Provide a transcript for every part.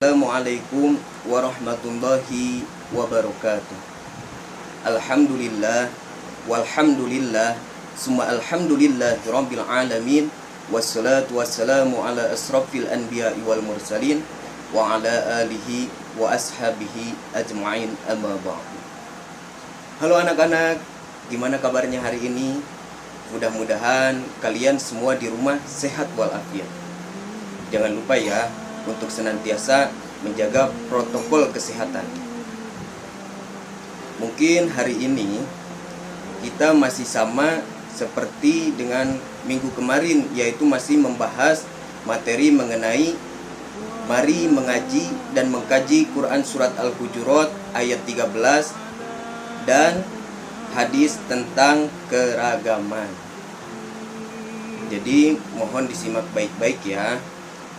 Assalamualaikum warahmatullahi wabarakatuh. Alhamdulillah, walhamdulillah, summa alhamdulillahi rabbil alamin. Wassalatu wassalamu ala asrafil anbiya'i wal mursalin wa ala alihi wa ashabihi ajma'in, amma ba'du. Halo anak-anak, gimana kabarnya hari ini? Mudah-mudahan kalian semua di rumah sehat walafiat. Jangan lupa ya untuk senantiasa menjaga protokol kesehatan. Mungkin hari ini kita masih sama seperti dengan minggu kemarin, yaitu masih membahas materi mengenai mari mengaji dan mengkaji Quran Surat Al-Hujurat ayat 13 dan hadis tentang keragaman. Jadi mohon disimak baik-baik ya.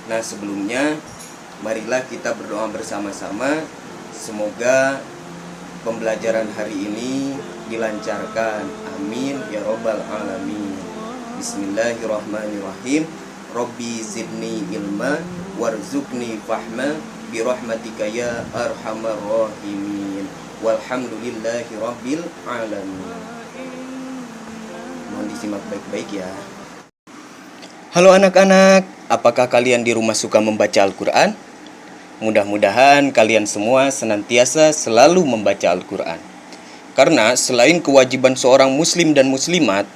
Nah, sebelumnya marilah kita berdoa bersama-sama. Semoga pembelajaran hari ini dilancarkan. Amin ya robbal alamin. Bismillahirrahmanirrahim. Rabbi zidni ilma warzuqni fahma birahmatika ya arhamar rahimin. Walhamdulillahi rabbil alamin. Mohon disimak baik-baik ya. Halo anak-anak, apakah kalian di rumah suka membaca Al-Quran? Mudah-mudahan kalian semua senantiasa selalu membaca Al-Quran. Karena selain kewajiban seorang muslim dan muslimat,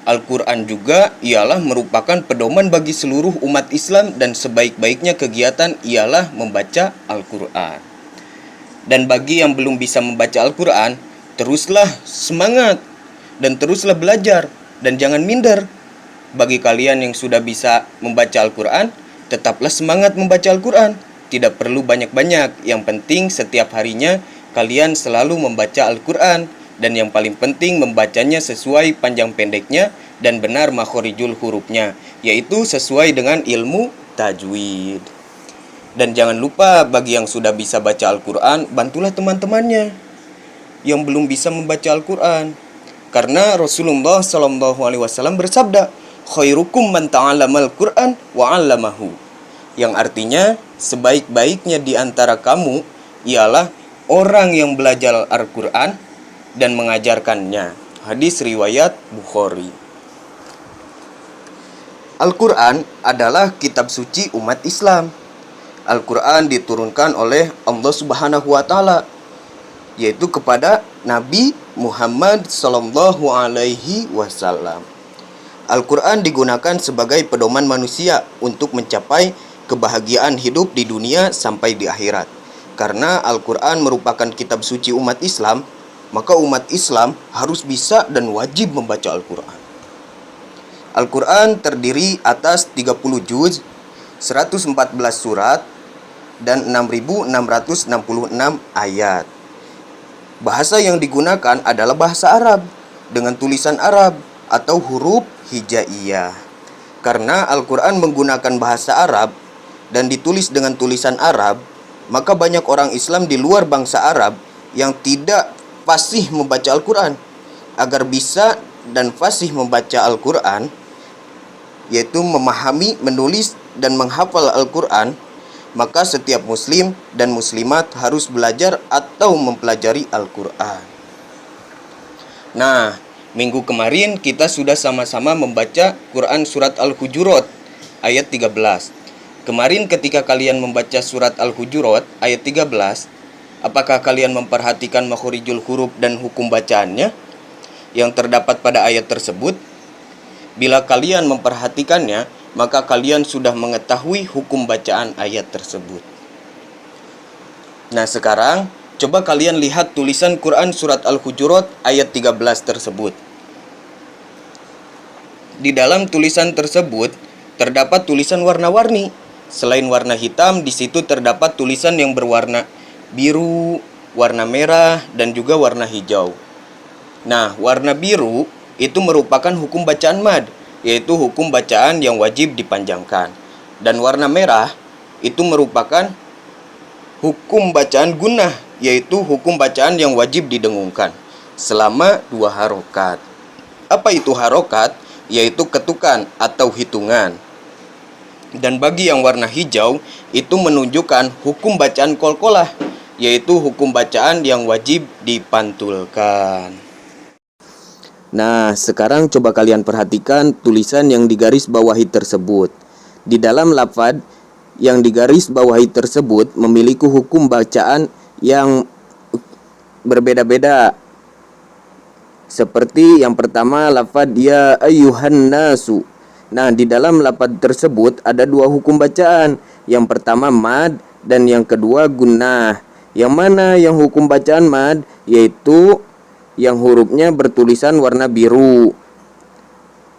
Al-Quran juga ialah merupakan pedoman bagi seluruh umat Islam, dan sebaik-baiknya kegiatan ialah membaca Al-Quran. Dan bagi yang belum bisa membaca Al-Quran, teruslah semangat dan teruslah belajar dan jangan minder. Bagi kalian yang sudah bisa membaca Al-Quran, tetaplah semangat membaca Al-Quran. Tidak perlu banyak-banyak, yang penting setiap harinya kalian selalu membaca Al-Quran. Dan yang paling penting membacanya sesuai panjang pendeknya dan benar makhorijul hurufnya, yaitu sesuai dengan ilmu tajwid. Dan jangan lupa bagi yang sudah bisa baca Al-Quran, bantulah teman-temannya yang belum bisa membaca Al-Quran. Karena Rasulullah SAW bersabda, khairukum man ta'allamal Qur'an wa 'allamahu. Yang artinya, sebaik-baiknya di antara kamu ialah orang yang belajar Al-Qur'an dan mengajarkannya. Hadis riwayat Bukhari. Al-Qur'an adalah kitab suci umat Islam. Al-Qur'an diturunkan oleh Allah Subhanahu wa taala, yaitu kepada Nabi Muhammad sallallahu alaihi wasallam. Al-Quran digunakan sebagai pedoman manusia untuk mencapai kebahagiaan hidup di dunia sampai di akhirat. Karena Al-Quran merupakan kitab suci umat Islam, maka umat Islam harus bisa dan wajib membaca Al-Quran. Al-Quran terdiri atas 30 juz, 114 surat, dan 6.666 ayat. Bahasa yang digunakan adalah bahasa Arab dengan tulisan Arab atau huruf hijaiyah. Karena Al-Quran menggunakan bahasa Arab dan ditulis dengan tulisan Arab, maka banyak orang Islam di luar bangsa Arab yang tidak fasih membaca Al-Quran. Agar bisa dan fasih membaca Al-Quran, yaitu memahami, menulis, dan menghafal Al-Quran, maka setiap muslim dan muslimat harus belajar atau mempelajari Al-Quran. Nah, minggu kemarin kita sudah sama-sama membaca Quran Surat Al-Hujurat ayat 13. Kemarin ketika kalian membaca Surat Al-Hujurat ayat 13, apakah kalian memperhatikan makhorijul huruf dan hukum bacaannya yang terdapat pada ayat tersebut? Bila kalian memperhatikannya, maka kalian sudah mengetahui hukum bacaan ayat tersebut. Nah, sekarang coba kalian lihat tulisan Quran Surat Al-Hujurat ayat 13 tersebut. Di dalam tulisan tersebut terdapat tulisan warna-warni. Selain warna hitam, di situ terdapat tulisan yang berwarna biru, warna merah, dan juga warna hijau. Nah, warna biru itu merupakan hukum bacaan mad, yaitu hukum bacaan yang wajib dipanjangkan. Dan warna merah itu merupakan hukum bacaan gunnah, yaitu hukum bacaan yang wajib didengungkan selama 2 harokat. Apa itu harokat? Yaitu ketukan atau hitungan. Dan bagi yang warna hijau, itu menunjukkan hukum bacaan qalqalah, yaitu hukum bacaan yang wajib dipantulkan. Nah, sekarang coba kalian perhatikan tulisan yang digaris bawahi tersebut. Di dalam lafaz yang digaris bawahi tersebut memiliki hukum bacaan yang berbeda-beda. Seperti yang pertama lafaz ya ayyuhan nasu. Nah, di dalam lafaz tersebut ada dua hukum bacaan. Yang pertama mad dan yang kedua gunnah. Yang mana yang hukum bacaan mad? Yaitu yang hurufnya bertulisan warna biru.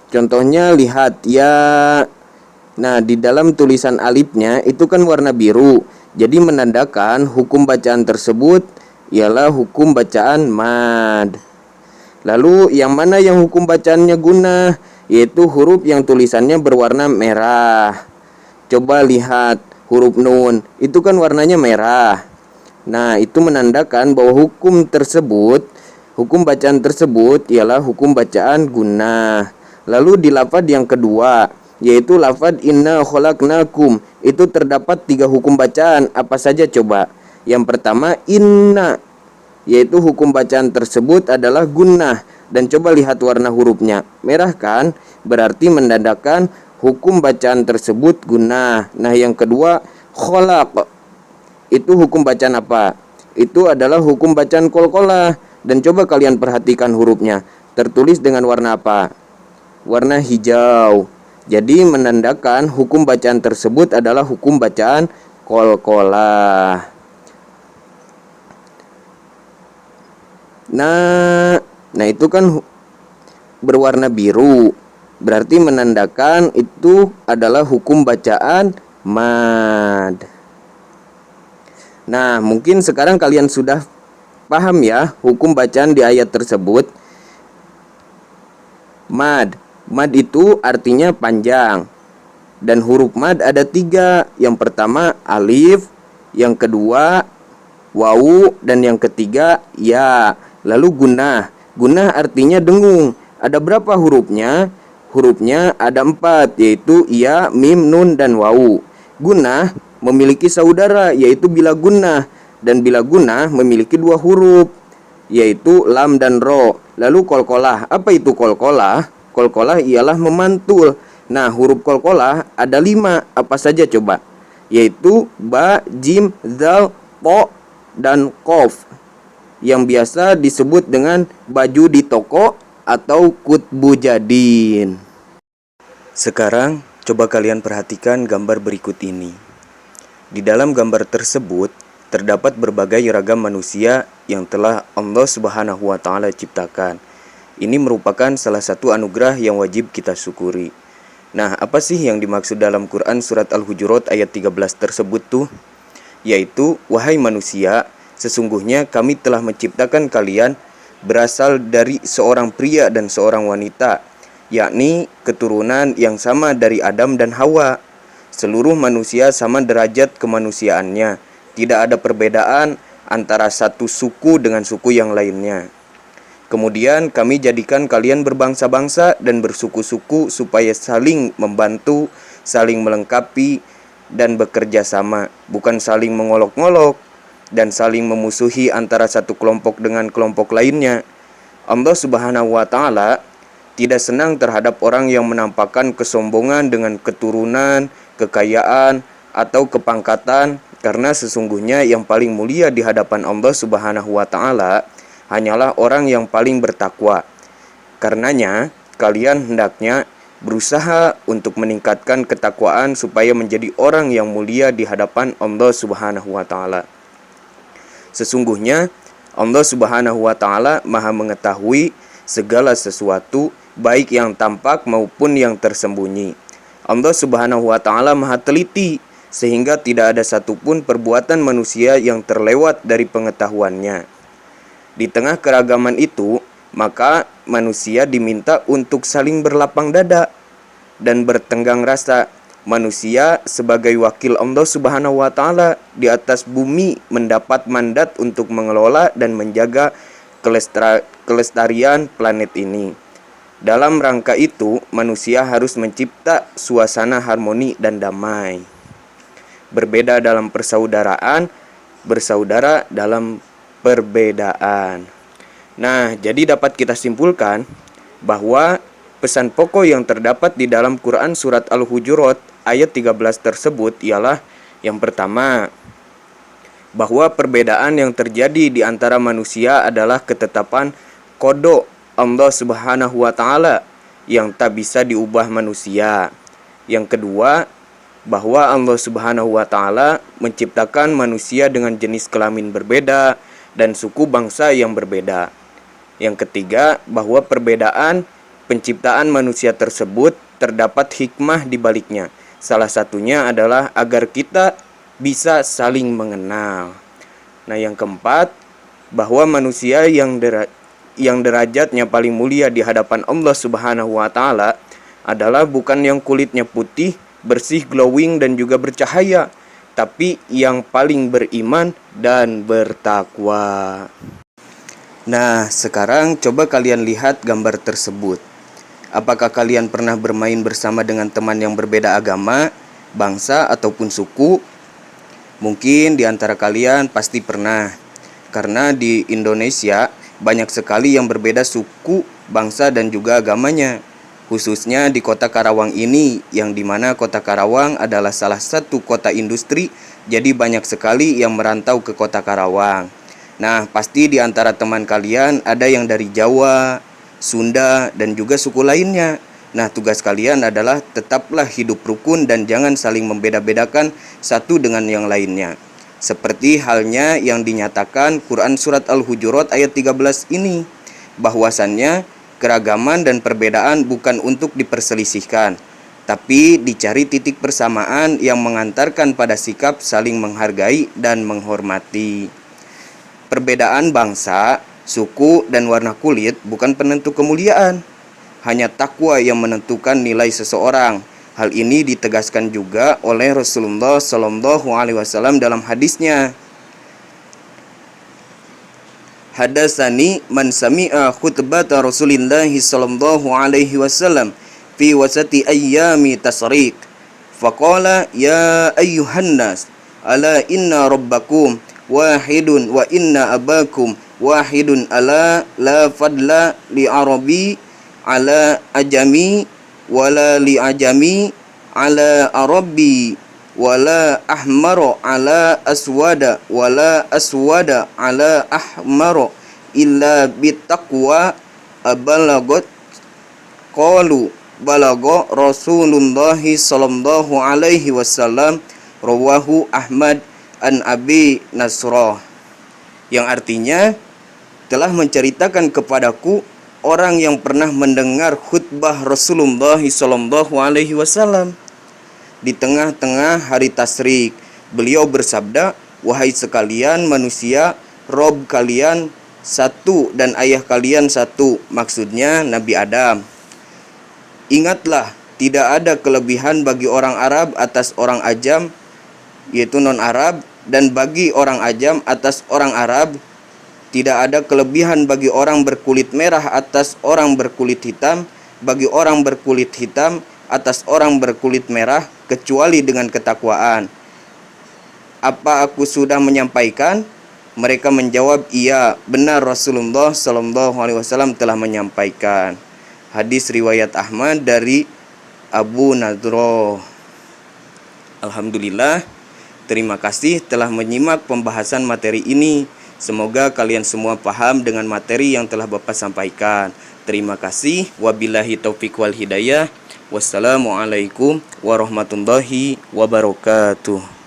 Contohnya lihat ya. Nah, di dalam tulisan alifnya itu kan warna biru. Jadi menandakan hukum bacaan tersebut ialah hukum bacaan mad. Lalu yang mana yang hukum bacaannya gunnah? Yaitu huruf yang tulisannya berwarna merah. Coba lihat huruf nun, itu kan warnanya merah. Nah, itu menandakan bahwa hukum bacaan tersebut ialah hukum bacaan gunnah. Lalu di lafaz yang kedua, yaitu lafaz inna khalaqnakum, itu terdapat 3 hukum bacaan. Apa saja coba? Yang pertama inna, yaitu hukum bacaan tersebut adalah gunnah. Dan coba lihat warna hurufnya, merah kan? Berarti menandakan hukum bacaan tersebut gunnah. Nah, yang kedua khalaq, itu hukum bacaan apa? Itu adalah hukum bacaan qalqalah. Dan coba kalian perhatikan hurufnya, tertulis dengan warna apa? Warna hijau. Jadi menandakan hukum bacaan tersebut adalah hukum bacaan qalqalah. Nah itu kan berwarna biru, berarti menandakan itu adalah hukum bacaan mad. Nah, mungkin sekarang kalian sudah paham ya hukum bacaan di ayat tersebut. Mad itu artinya panjang. Dan huruf mad ada 3. Yang pertama alif, yang kedua wawu, dan yang ketiga ya. Lalu gunnah artinya dengung. Ada berapa hurufnya? Hurufnya ada 4, yaitu ya, mim, nun, dan wawu. Gunnah memiliki saudara, yaitu bila gunnah. Dan bila gunnah memiliki 2 huruf, yaitu lam dan ro. Lalu qalqalah, apa itu qalqalah? Qalqalah ialah memantul. Nah, huruf qalqalah ada 5, apa saja coba? Yaitu ba, jim, zal, po, dan qaf, yang biasa disebut dengan baju di toko atau kutbu jadin. Sekarang coba kalian perhatikan gambar berikut ini. Di dalam gambar tersebut terdapat berbagai ragam manusia yang telah Allah Subhanahu wa taala ciptakan. Ini merupakan salah satu anugerah yang wajib kita syukuri. Nah, apa sih yang dimaksud dalam Quran surat Al-Hujurat ayat 13 tersebut tuh? Yaitu, wahai manusia, sesungguhnya kami telah menciptakan kalian berasal dari seorang pria dan seorang wanita, yakni keturunan yang sama dari Adam dan Hawa. Seluruh manusia sama derajat kemanusiaannya. Tidak ada perbedaan antara satu suku dengan suku yang lainnya. Kemudian kami jadikan kalian berbangsa-bangsa dan bersuku-suku supaya saling membantu, saling melengkapi, dan bekerja sama, bukan saling mengolok-ngolok dan saling memusuhi antara satu kelompok dengan kelompok lainnya. Allah Subhanahu wa taala tidak senang terhadap orang yang menampakkan kesombongan dengan keturunan, kekayaan, atau kepangkatan, karena sesungguhnya yang paling mulia di hadapan Allah Subhanahu wa taala hanyalah orang yang paling bertakwa. Karenanya, kalian hendaknya berusaha untuk meningkatkan ketakwaan supaya menjadi orang yang mulia di hadapan Allah Subhanahu wa taala. Sesungguhnya Allah Subhanahu wa taala Maha mengetahui segala sesuatu, baik yang tampak maupun yang tersembunyi. Allah Subhanahu wa taala Maha teliti, sehingga tidak ada satupun perbuatan manusia yang terlewat dari pengetahuannya. Di tengah keragaman itu, maka manusia diminta untuk saling berlapang dada dan bertenggang rasa. Manusia sebagai wakil Allah Subhanahu wa taala di atas bumi mendapat mandat untuk mengelola dan menjaga kelestarian planet ini. Dalam rangka itu, manusia harus mencipta suasana harmoni dan damai. Berbeda dalam persaudaraan, bersaudara dalam perbedaan. Nah, jadi dapat kita simpulkan bahwa pesan pokok yang terdapat di dalam Quran surat Al-Hujurat ayat 13 tersebut ialah yang pertama, bahwa perbedaan yang terjadi di antara manusia adalah ketetapan qada Allah Subhanahu wa taala yang tak bisa diubah manusia. Yang kedua, bahwa Allah Subhanahu wa taala menciptakan manusia dengan jenis kelamin berbeda dan suku bangsa yang berbeda. Yang ketiga, bahwa perbedaan penciptaan manusia tersebut terdapat hikmah di baliknya. Salah satunya adalah agar kita bisa saling mengenal. Nah, yang keempat, bahwa manusia yang derajatnya paling mulia di hadapan Allah Subhanahu wa taala adalah bukan yang kulitnya putih, bersih, glowing dan juga bercahaya, tapi yang paling beriman dan bertakwa. Nah, sekarang coba kalian lihat gambar tersebut. Apakah kalian pernah bermain bersama dengan teman yang berbeda agama, bangsa ataupun suku? Mungkin di antara kalian pasti pernah. Karena di Indonesia banyak sekali yang berbeda suku, bangsa dan juga agamanya. Khususnya di kota Karawang ini, yang dimana kota Karawang adalah salah satu kota industri, jadi banyak sekali yang merantau ke kota Karawang. Nah, pasti di antara teman kalian ada yang dari Jawa, Sunda, dan juga suku lainnya. Nah, tugas kalian adalah tetaplah hidup rukun dan jangan saling membeda-bedakan satu dengan yang lainnya. Seperti halnya yang dinyatakan Quran Surat Al-Hujurat ayat 13 ini, bahwasannya keragaman dan perbedaan bukan untuk diperselisihkan, tapi dicari titik persamaan yang mengantarkan pada sikap saling menghargai dan menghormati. Perbedaan bangsa, suku, dan warna kulit bukan penentu kemuliaan. Hanya takwa yang menentukan nilai seseorang. Hal ini ditegaskan juga oleh Rasulullah SAW dalam hadisnya. Hadatsani man sami'a khutbata Rasulillahi sallallahu alaihi wasallam fi wasati ayyami tasriq. Faqala ya ayyuhan nas ala inna rabbakum wahidun wa inna abakum wahidun ala la fadla li arabi ala ajami wala li ajami ala arabi wala ahmaro ala aswada wala aswada ala ahmaro illa bitaqwa abalagot qalu balago Rasulullah sallallahu alaihi wasallam rawahu Ahmad an Abi Nasrah, yang artinya telah menceritakan kepadaku orang yang pernah mendengar khutbah Rasulullah sallallahu alaihi wasallam di tengah-tengah hari tasyrik. Beliau bersabda, wahai sekalian manusia, Rob kalian satu dan ayah kalian satu, maksudnya Nabi Adam. Ingatlah, tidak ada kelebihan bagi orang Arab atas orang Ajam, yaitu non-Arab, dan bagi orang Ajam atas orang Arab. Tidak ada kelebihan bagi orang berkulit merah atas orang berkulit hitam, bagi orang berkulit hitam atas orang berkulit merah, kecuali dengan ketakwaan. Apa aku sudah menyampaikan? Mereka menjawab, iya, benar Rasulullah SAW telah menyampaikan. Hadis riwayat Ahmad dari Abu Nadroh. Alhamdulillah, terima kasih telah menyimak pembahasan materi ini. Semoga kalian semua paham dengan materi yang telah Bapak sampaikan. Terima kasih. Wabillahi taufiq wal hidayah. Wassalamualaikum warahmatullahi wabarakatuh.